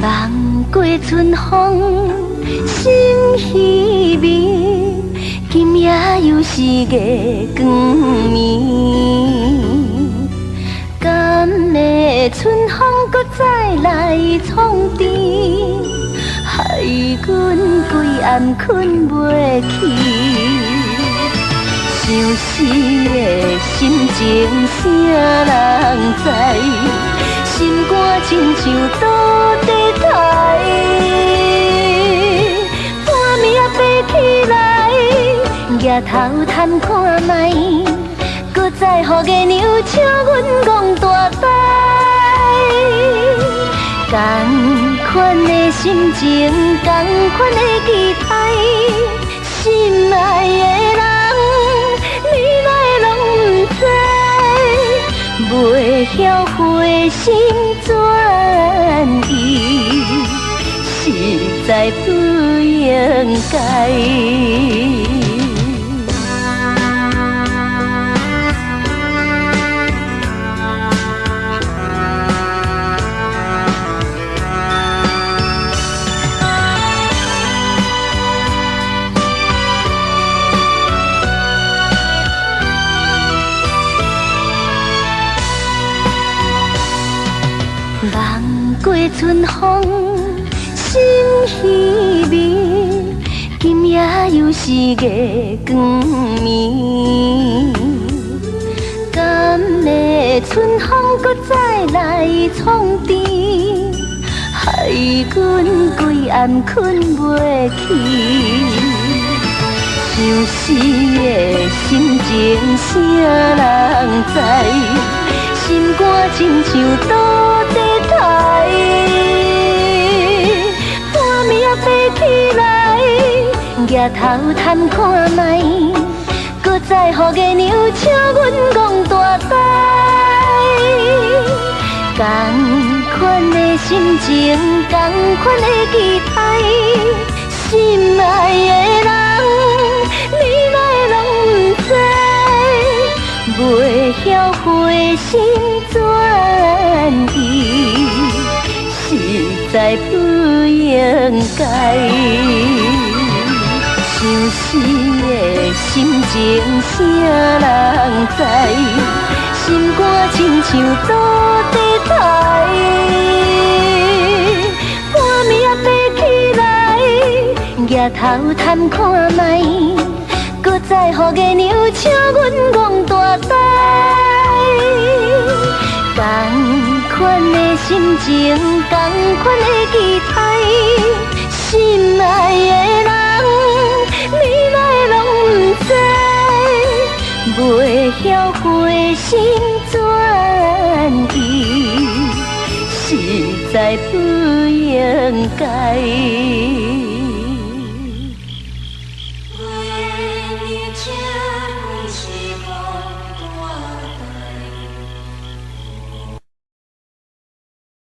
望过春风，心稀微。今夜又是月光暝，敢会春风搁再来创治，害阮规暗困袂去。想死的心情啥人知？心肝亲像倒地台，半暝啊爬起来，举头探看觅，搁再予月娘请阮戆大台。同款的心情，同款的期待，心爱的人。袂晓回心转意，实在不应该。望过春风，心稀微。今夜又是月光暝，敢会春风搁再来创治，害阮规暗困袂去。想死的心情啥人知？心肝亲像倒地台，半暝啊爬起来，举头探看觅，搁再予月娘请阮戆大台。同款的心情，同款的期待，心爱的人，你来拢不知。袂晓回心转意，实在不应该。想死的心情啥人知？心肝亲像倒地台，半暝啊爬起来，举头探看觅。搁再予月娘请阮戆大台，同款的心情，同款的期待，心爱的人，你来拢不知，袂晓回心转意，实在不应该。